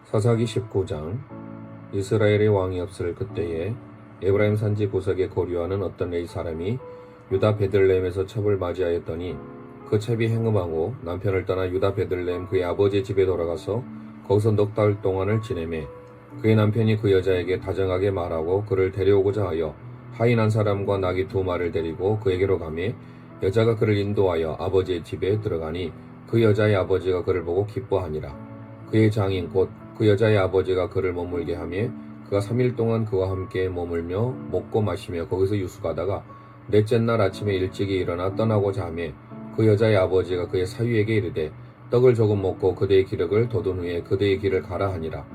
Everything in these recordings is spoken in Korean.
사사기 19장. 이스라엘의 왕이 없을 그때에 에브라임 산지 구석에 거류하는 어떤 레위 사람이 유다 베들레헴에서 첩을 맞이하였더니 그 첩이 행음하고 남편을 떠나 유다 베들레헴 그의 아버지의 집에 돌아가서 거기서 넉 달 동안을 지내매 그의 남편이 그 여자에게 다정하게 말하고 그를 데려오고자 하여 하인한 사람과 나귀 2마리를 데리고 그에게로 가매 여자가 그를 인도하여 아버지의 집에 들어가니 그 여자의 아버지가 그를 보고 기뻐하니라. 그의 장인 곧 그 여자의 아버지가 그를 머물게 하며 그가 3일 동안 그와 함께 머물며 먹고 마시며 거기서 유숙하다가 넷째 날 아침에 일찍이 일어나 떠나고자 하며 그 여자의 아버지가 그의 사위에게 이르되 떡을 조금 먹고 그대의 기력을 돋운 후에 그대의 길을 가라 하니라.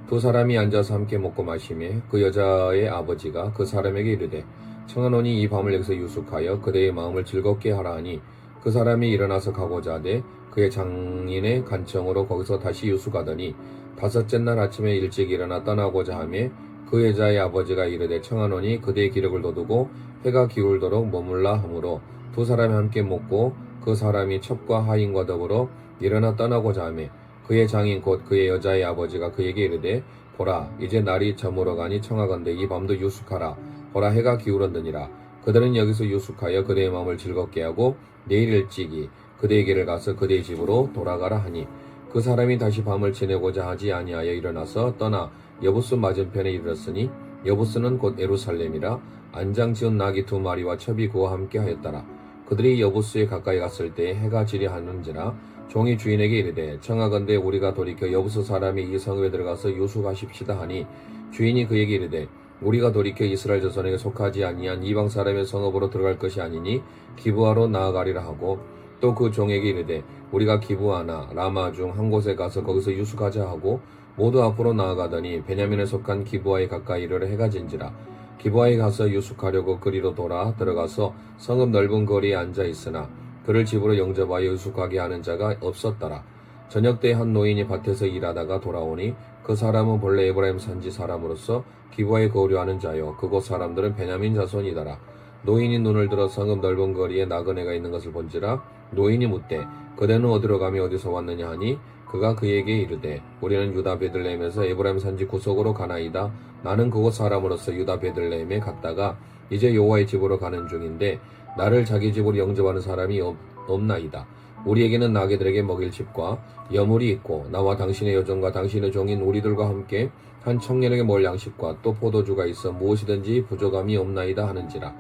두 사람이 앉아서 함께 먹고 마시며 그 여자의 아버지가 그 사람에게 이르되 청하노니 이 밤을 여기서 유숙하여 그대의 마음을 즐겁게 하라 하니 그 사람이 일어나서 가고자 하되 그의 장인의 간청으로 거기서 다시 유숙하더니 5째 날 아침에 일찍 일어나 떠나고자 하며 그 여자의 아버지가 이르되 청하노니 그대의 기력을 돋우고 해가 기울도록 머물라 하므로 두 사람이 함께 먹고 그 사람이 첩과 하인과 더불어 일어나 떠나고자 하며 그의 장인 곧 그의 여자의 아버지가 그에게 이르되 보라 이제 날이 저물어 가니 청하건대 이 밤도 유숙하라. 보라 해가 기울었느니라. 그들은 여기서 유숙하여 그대의 마음을 즐겁게 하고 내일 일찍이 그대의 길을 가서 그대의 집으로 돌아가라 하니 그 사람이 다시 밤을 지내고자 하지 아니하여 일어나서 떠나 여부스 맞은편에 이르렀으니 여부스는 곧 예루살렘이라. 안장 지은 나귀 2마리와 첩이 그와 함께 하였더라. 그들이 여부스에 가까이 갔을 때 해가 지려하는지라. 종이 주인에게 이르되 청하건대 우리가 돌이켜 여부스 사람이 이 성읍에 들어가서 유숙하십시다 하니 주인이 그에게 이르되 우리가 돌이켜 이스라엘 자손에게 속하지 아니한 이방 사람의 성읍으로 들어갈 것이 아니니 기브아로 나아가리라 하고 또 그 종에게 이르되 우리가 기브아나 라마 중 한 곳에 가서 거기서 유숙하자 하고 모두 앞으로 나아가더니 베냐민에 속한 기브아에 가까이 이르러 해가 진지라. 기브아에 가서 유숙하려고 그리로 돌아 들어가서 성읍 넓은 거리에 앉아 있으나 그를 집으로 영접하여 유숙하게 하는 자가 없었더라. 저녁 때 한 노인이 밭에서 일하다가 돌아오니 그 사람은 본래 에브라임 산지 사람으로서 기브아에 거류하는 자요 그곳 사람들은 베냐민 자손이더라. 노인이 눈을 들어 성읍 넓은 거리에 나그네가 있는 것을 본지라. 노인이 묻되 그대는 어디로 가며 어디서 왔느냐 하니 그가 그에게 이르되 우리는 유다 베들레헴에서 에브라임 산지 구석으로 가나이다. 나는 그곳 사람으로서 유다 베들레헴에 갔다가 이제 여호와의 집으로 가는 중인데 나를 자기 집으로 영접하는 사람이 없나이다. 우리에게는 나귀들에게 먹일 집과 여물이 있고 나와 당신의 여종과 당신의 종인 우리들과 함께 한 청년에게 먹을 양식과 또 포도주가 있어 무엇이든지 부족함이 없나이다 하는지라.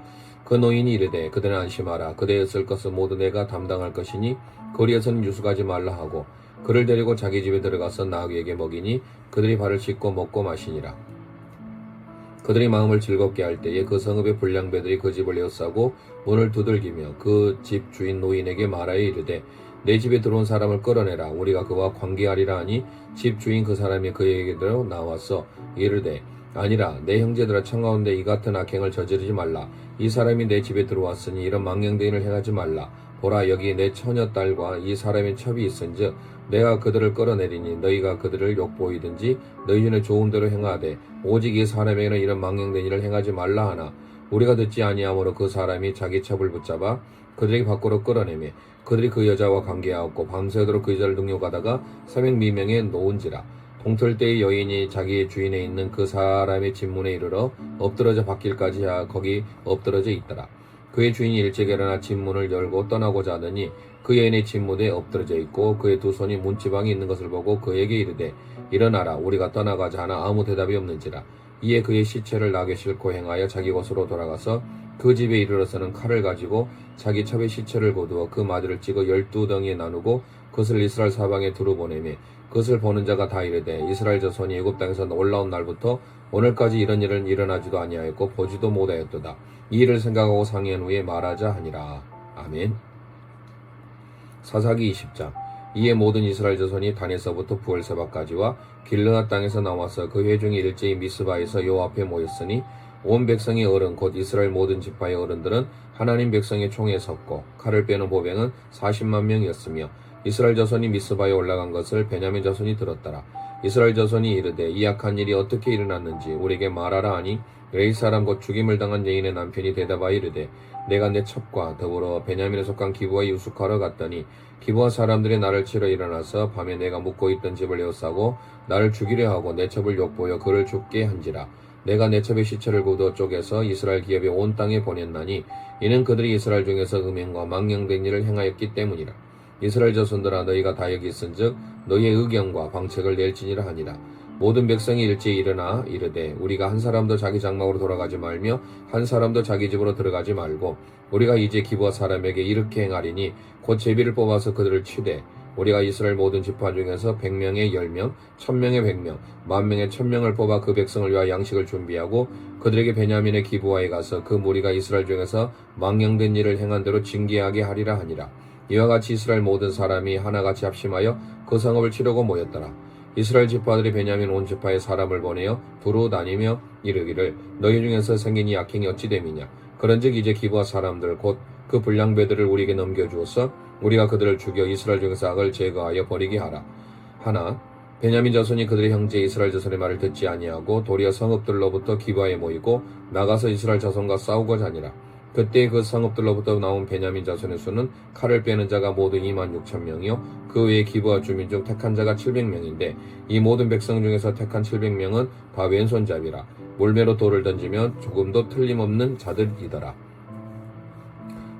그 노인이 이르되 그대는 안심하라. 그대의 쓸 것은 모두 내가 담당할 것이니 거리에서는 유숙하지 말라 하고 그를 데리고 자기 집에 들어가서 나귀에게 먹이니 그들이 발을 씻고 먹고 마시니라. 그들이 마음을 즐겁게 할 때에 그 성읍의 불량배들이 그 집을 에워싸고 문을 두들기며 그 집 주인 노인에게 말하여 이르되 내 집에 들어온 사람을 끌어내라. 우리가 그와 관계하리라 하니 집 주인 그 사람이 그에게로 나와서 이르되 아니라 내 형제들아 청하온데 이 같은 악행을 저지르지 말라. 이 사람이 내 집에 들어왔으니 이런 망령된 일을 행하지 말라. 보라 여기 내 처녀딸과 이 사람의 첩이 있은즉 내가 그들을 끌어내리니 너희가 그들을 욕보이든지 너희 중에 좋은 대로 행하되 오직 이 사람에게는 이런 망령된 일을 행하지 말라 하나 우리가 듣지 아니하므로 그 사람이 자기 첩을 붙잡아 그들에게 밖으로 끌어내매 그들이 그 여자와 관계하였고 밤새도록 그 여자를 능욕하다가 삼행미명에 놓은지라. 동틀 때의 여인이 자기의 주인에 있는 그 사람의 집문에 이르러 엎드러져 받길까지 거기 엎드러져 있더라. 그의 주인이 일찍 일어나 집문을 열고 떠나고자 하더니 그 여인의 집문에 엎드러져 있고 그의 두 손이 문지방에 있는 것을 보고 그에게 이르되 일어나라 우리가 떠나가자 하나 아무 대답이 없는지라. 이에 그의 시체를 나귀에 싣고 행하여 자기 곳으로 돌아가서 그 집에 이르러서는 칼을 가지고 자기 첩의 시체를 거두어 그 마디를 찍어 12덩이에 나누고 그것을 이스라엘 사방에 두루 보내매 그것을 보는 자가 다 이르되 이스라엘 자손이 애굽 땅에서 올라온 날부터 오늘까지 이런 일은 일어나지도 아니하였고 보지도 못하였도다. 이 일을 생각하고 상의한 후에 말하자 하니라. 아멘. 사사기 20장. 이에 모든 이스라엘 자손이 단에서부터 부엘세바까지와 길르앗 땅에서 나와서 그 회중이 일제히 미스바에서 여호와 앞에 모였으니 온 백성의 어른 곧 이스라엘 모든 지파의 어른들은 하나님 백성의 총에 섰고 칼을 빼는 보병은 40만 명이었으며 이스라엘 자손이 미스바에 올라간 것을 베냐민 자손이 들었더라. 이스라엘 자손이 이르되 이 악한 일이 어떻게 일어났는지 우리에게 말하라 하니 레위 사람 곧 죽임을 당한 여인의 남편이 대답하여 이르되 내가 내 첩과 더불어 베냐민에 속한 기브아에 유숙하러 갔더니 기브아 사람들이 나를 치러 일어나서 밤에 내가 묵고 있던 집을 에워싸고 나를 죽이려 하고 내 첩을 욕보여 그를 죽게 한지라. 내가 내 첩의 시체를 구두 쪼개서 이스라엘 기업의 온 땅에 보냈나니 이는 그들이 이스라엘 중에서 음행과 망령된 일을 행하였기 때문이라. 이스라엘 자손들아 너희가 다 여기 있은즉 너희의 의견과 방책을 낼지니라 하니라. 모든 백성이 일제히 일어나 이르되 우리가 한 사람도 자기 장막으로 돌아가지 말며 한 사람도 자기 집으로 들어가지 말고 우리가 이제 기브아 사람에게 이렇게 행하리니 곧 제비를 뽑아서 그들을 치되 우리가 이스라엘 모든 지파 중에서 100명의 10명, 1000명의 100명, 10,000명의 1000명을 뽑아 그 백성을 위하여 양식을 준비하고 그들에게 베냐민의 기브아에 가서 그 무리가 이스라엘 중에서 망령된 일을 행한 대로 징계하게 하리라 하니라. 이와 같이 이스라엘 모든 사람이 하나같이 합심하여 그 성읍을 치려고 모였더라. 이스라엘 지파들이 베냐민 온 지파에 사람을 보내어 두루 다니며 이르기를 너희 중에서 생긴 이 악행이 어찌 됨이냐. 그런즉 이제 기브아 사람들 곧 그 불량배들을 우리에게 넘겨주어서 우리가 그들을 죽여 이스라엘 중에서 악을 제거하여 버리게 하라. 하나 베냐민 자손이 그들의 형제 이스라엘 자손의 말을 듣지 아니하고 도리어 성읍들로부터 기브아에 모이고 나가서 이스라엘 자손과 싸우고자 하니라. 그때 그 성읍들로부터 나온 베냐민 자손의 수는 칼을 빼는 자가 모두 26,000명이요 그 외에 기브아 주민 중 택한 자가 700명인데 이 모든 백성 중에서 택한 700명은 다 왼손잡이라. 몰매로 돌을 던지면 조금도 틀림없는 자들이더라.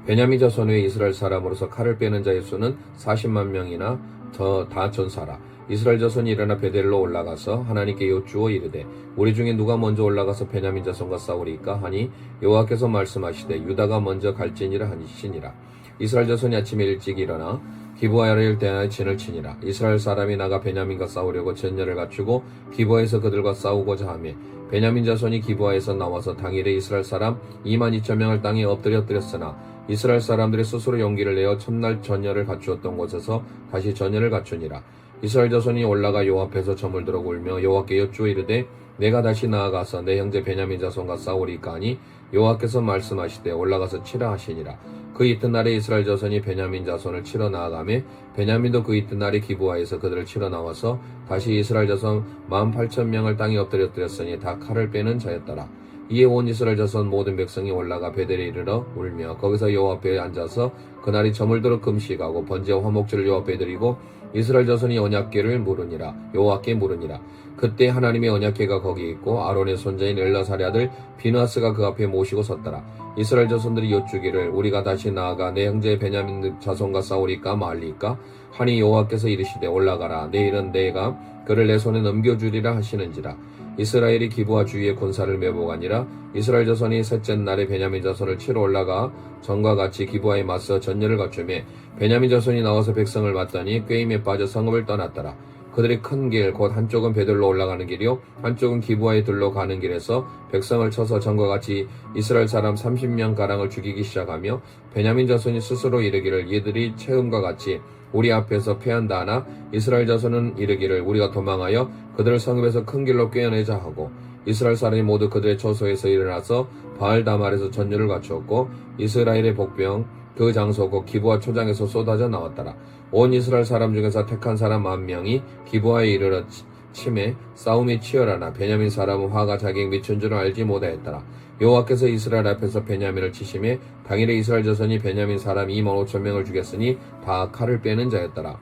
베냐민 자손 외에 이스라엘 사람으로서 칼을 빼는 자의 수는 40만 명이나 더 다 전사라. 이스라엘 자손이 일어나 베델로 올라가서 하나님께 여쭈어 이르되 우리 중에 누가 먼저 올라가서 베냐민 자손과 싸우리까 하니 여호와께서 말씀하시되 유다가 먼저 갈지니라 하시니라. 이스라엘 자손이 아침에 일찍 일어나 기브아를 대하여 진을 치니라. 이스라엘 사람이 나가 베냐민과 싸우려고 전열을 갖추고 기브아에서 그들과 싸우고자 하며 베냐민 자손이 기브아에서 나와서 당일에 이스라엘 사람 22,000명을 땅에 엎드렸으나 이스라엘 사람들이 스스로 용기를 내어 첫날 전열을 갖추었던 곳에서 다시 전열을 갖추니라. 이스라엘 자손이 올라가 여호와 앞에서 점을 들어 울며 여호와께 여쭈어 이르되 내가 다시 나아가서 내 형제 베냐민 자손과 싸우리까 하니 여호와께서 말씀하시되 올라가서 치라 하시니라. 그 이튿날에 이스라엘 자손이 베냐민 자손을 치러 나아가매 베냐민도 그 이튿날에 기브아에서 그들을 치러 나와서 다시 이스라엘 자손 18,000명을 땅에 엎드렸으니 다 칼을 빼는 자였더라. 이에 온 이스라엘 자손 모든 백성이 올라가 베델에 이르러 울며 거기서 여호와 앞에 앉아서 그날이 저물 들어 금식하고 번제와 화목제를 여호와 앞에 드리고 이스라엘 자손이 언약궤를 물으니라. 여호와께 물으니라. 그때 하나님의 언약궤가 거기 있고 아론의 손자인 엘라사리 아들 비느하스가 그 앞에 모시고 섰더라. 이스라엘 자손들이 여쭈기를 우리가 다시 나아가 내 형제 베냐민 자손과 싸우리까 말리까 하니 여호와께서 이르시되 올라가라. 내일은 내가 그를 내 손에 넘겨주리라 하시는지라. 이스라엘이 기브아 주위에 군사를 매복하니라. 이스라엘 자손이 셋째 날에 베냐민 자손을 치러 올라가 전과 같이 기브아에 맞서 전열을 갖추며 베냐민 자손이 나와서 백성을 맞더니 꾀임에 빠져 성읍을 떠났더라. 그들이 큰 길 곧 한쪽은 베들로 올라가는 길이요 한쪽은 기브아에 들러 가는 길에서 백성을 쳐서 전과 같이 이스라엘 사람 30명 가량을 죽이기 시작하며 베냐민 자손이 스스로 이르기를 이들이 체음과 같이 우리 앞에서 패한다 하나 이스라엘 자손은 이르기를 우리가 도망하여 그들을 성읍에서 큰 길로 꿰어내자 하고 이스라엘 사람이 모두 그들의 처소에서 일어나서 바알다말에서 전열을 갖추었고 이스라엘의 복병 그 장소 곧 기브아 초장에서 쏟아져 나왔더라. 온 이스라엘 사람 중에서 택한 사람 10,000명이 기브아에 이르러 침에 싸움이 치열하나 베냐민 사람은 화가 자기에게 미친 줄을 알지 못하였더라. 여호와께서 이스라엘 앞에서 베냐민을 치심에 당일에 이스라엘 자손이 베냐민 사람 25,000명을 죽였으니 다 칼을 빼는 자였더라.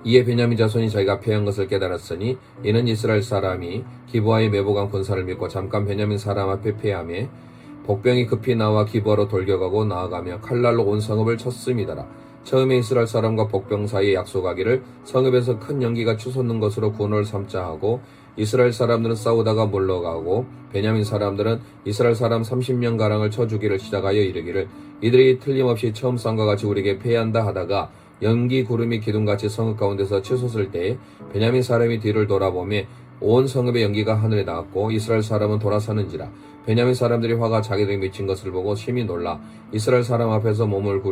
이에 베냐민 자손이 자기가 패한 것을 깨달았으니 이는 이스라엘 사람이 기브아에 매복한 군사를 믿고 잠깐 베냐민 사람 앞에 패하며 복병이 급히 나와 기브아로 돌격하고 나아가며 칼날로 온 성읍을 쳤음이더라. 처음에 이스라엘 사람과 복병 사이에 약속하기를 성읍에서 큰 연기가 치솟는 것으로 군호를 삼자 하고 이스라엘 사람들은 싸우다가 물러가고 베냐민 사람들은 이스라엘 사람 30명 가량을 쳐 죽이를 시작하여 이르기를 이들이 틀림없이 처음 싸움과 같이 우리에게 패한다 하다가 연기 구름이 기둥같이 성읍 가운데서 치솟을 때에 베냐민 사람이 뒤를 돌아보며 온 성읍의 연기가 하늘에 닿았고 이스라엘 사람은 돌아서는지라. 베냐민 사람들이 화가 자기들이 미친 것을 보고 심히 놀라 이스라엘 사람 앞에서 몸을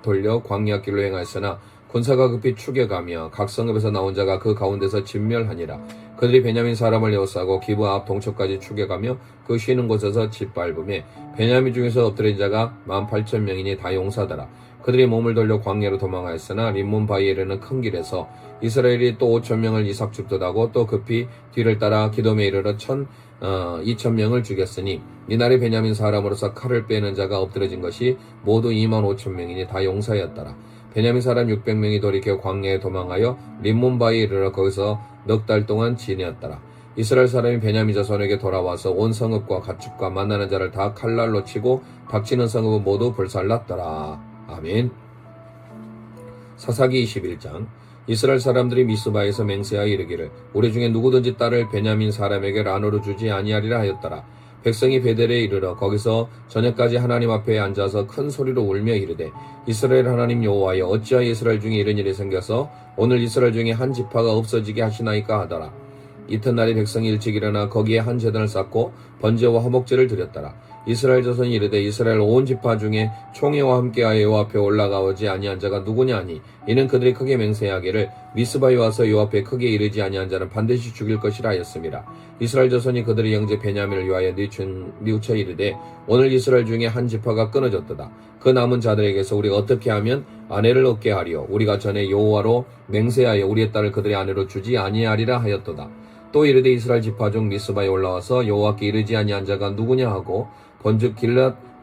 돌려 광야 길로 행하였으나 군사가 급히 추격하며 각 성읍에서 나온 자가 그 가운데서 진멸하니라. 그들이 베냐민 사람을 에워싸고 기브아 앞 동쪽까지 추격하며 그 쉬는 곳에서 짓밟음에 베냐민 중에서 엎드린 자가 18,000명이니 다 용사더라. 그들이 몸을 돌려 광야로 도망하였으나 림몬 바위에 이르는 큰 길에서 이스라엘이 또 5,000명을 이삭 줍듯하고 또 급히 뒤를 따라 기돔에 이르러 2,000명을 죽였으니 이날에 베냐민 사람으로서 칼을 빼는 자가 엎드러진 것이 모두 25,000명이니 다 용사였더라. 베냐민 사람 600명이 돌이켜 광야에 도망하여 림몬 바위에 이르러 거기서 넉 달 동안 지내었더라. 이스라엘 사람이 베냐민 자손에게 돌아와서 온 성읍과 가축과 만나는 자를 다 칼날로 치고 닥치는 성읍은 모두 불살랐더라. 아멘. 사사기 21장. 이스라엘 사람들이 미스바에서 맹세하여 이르기를 우리 중에 누구든지 딸을 베냐민 사람에게 란으로 주지 아니하리라 하였더라. 백성이 베델에 이르러 거기서 저녁까지 하나님 앞에 앉아서 큰 소리로 울며 이르되 이스라엘 하나님 여호와여 어찌하여 이스라엘 중에 이런 일이 생겨서 오늘 이스라엘 중에 한 지파가 없어지게 하시나이까 하더라. 이튿날에 백성이 일찍 일어나 거기에 한 제단을 쌓고 번제와 화목제를 드렸더라. 이스라엘 자손이 이르되 이스라엘 온 지파 중에 총회와 함께하여 여호와 앞에 올라가오지 아니한 자가 누구냐 하니 이는 그들이 크게 맹세하기를 미스바에 와서 여호와 앞에 크게 이르지 아니한 자는 반드시 죽일 것이라 하였습니다. 이스라엘 자손이 그들의 형제 베냐민을 위하여 뉘우쳐 이르되 오늘 이스라엘 중에 한 지파가 끊어졌도다. 그 남은 자들에게서 우리가 어떻게 하면 아내를 얻게 하리요 우리가 전에 여호와로 맹세하여 우리의 딸을 그들의 아내로 주지 아니하리라 하였도다. 또 이르되 이스라엘 지파 중 미스바에 올라와서 여호와께 이르지 아니한 자가 누구냐 하고 본즉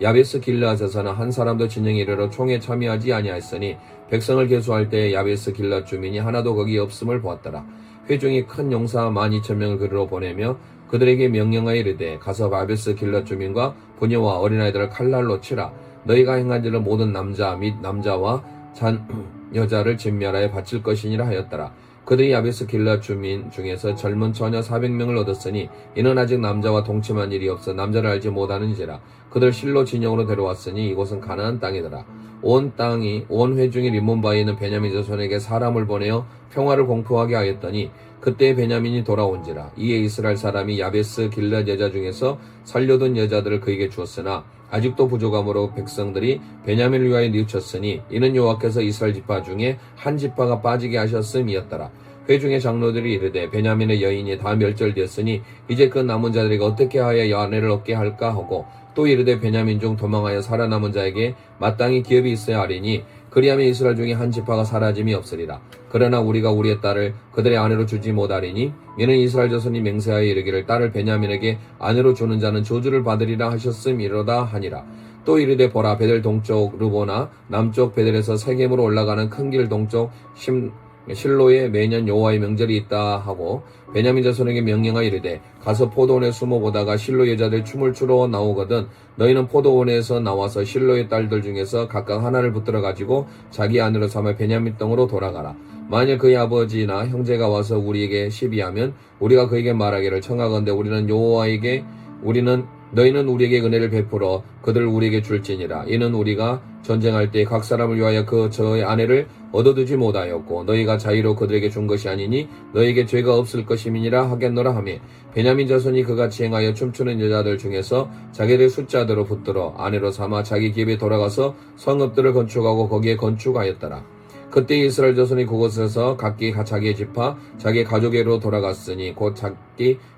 야베스 길르앗에서는 한 사람도 진영에 이르러 총에 참여하지 아니하였으니 백성을 계수할 때 야베스 길르앗 주민이 하나도 거기 없음을 보았더라. 회중이 큰 용사 12,000명을 그리로 보내며 그들에게 명령하여 이르되 가서 야베스 길르앗 주민과 부녀와 어린아이들을 칼날로 치라. 너희가 행한 일은 모든 남자 및 남자와 여자를 진멸하여 바칠 것이니라 하였더라. 그들이 야베스 길르앗 주민 중에서 젊은 처녀 400명을 얻었으니 이는 아직 남자와 동침한 일이 없어 남자를 알지 못하는지라. 그들 실로 진영으로 데려왔으니 이곳은 가나안 땅이더라. 온 회중이 림몬바에 있는 베냐민 자손에게 사람을 보내어 평화를 공포하게 하였더니 그때 베냐민이 돌아온지라. 이에 이스라엘 사람이 야베스 길르앗 여자 중에서 살려둔 여자들을 그에게 주었으나 아직도 부족함으로 백성들이 베냐민을 위하여 뉘우쳤으니 이는 여호와께서 이스라엘 지파 중에 한 지파가 빠지게 하셨음이었더라. 회중의 장로들이 이르되 베냐민의 여인이 다 멸절되었으니 이제 그 남은 자들에게 어떻게 하여 아내를 얻게 할까 하고 또 이르되 베냐민 중 도망하여 살아남은 자에게 마땅히 기업이 있어야 하리니 그리하면 이스라엘 중에 한 지파가 사라짐이 없으리라. 그러나 우리가 우리의 딸을 그들의 아내로 주지 못하리니 이는 이스라엘 자손이 맹세하여 이르기를 딸을 베냐민에게 아내로 주는 자는 저주를 받으리라 하셨음이로다 하니라. 또 이르되 보라 베델 동쪽 르보나 남쪽 베델에서 세겜으로 올라가는 큰 길 동쪽 실로에 매년 여호와의 명절이 있다 하고 베냐민 자손에게 명령하여 이르되 가서 포도원에 숨어 보다가 실로 여자들 춤을 추러 나오거든 너희는 포도원에서 나와서 실로의 딸들 중에서 각각 하나를 붙들어 가지고 자기 아내로 삼아 베냐민 땅으로 돌아가라. 만일 그의 아버지나 형제가 와서 우리에게 시비하면 우리가 그에게 말하기를 청하건대 너희는 우리에게 은혜를 베풀어 그들을 우리에게 줄지니라. 이는 우리가 전쟁할 때 각 사람을 위하여 저의 아내를 얻어두지 못하였고 너희가 자의로 그들에게 준 것이 아니니 너희에게 죄가 없을 것임이니라 하겠노라 하며 베냐민 자손이 그같이 행하여 춤추는 여자들 중에서 자기들 숫자대로 붙들어 아내로 삼아 자기 집에 돌아가서 성읍들을 건축하고 거기에 건축하였더라. 그때 이스라엘 자손이 그곳에서 각기 자기의 지파 자기 가족에로 돌아갔으니 곧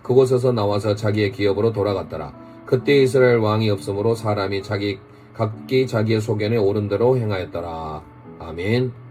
그곳에서 나와서 자기의 기업으로 돌아갔더라. 그때 이스라엘 왕이 없으므로 사람이 각기 자기의 소견에 오른 대로 행하였더라. 아멘.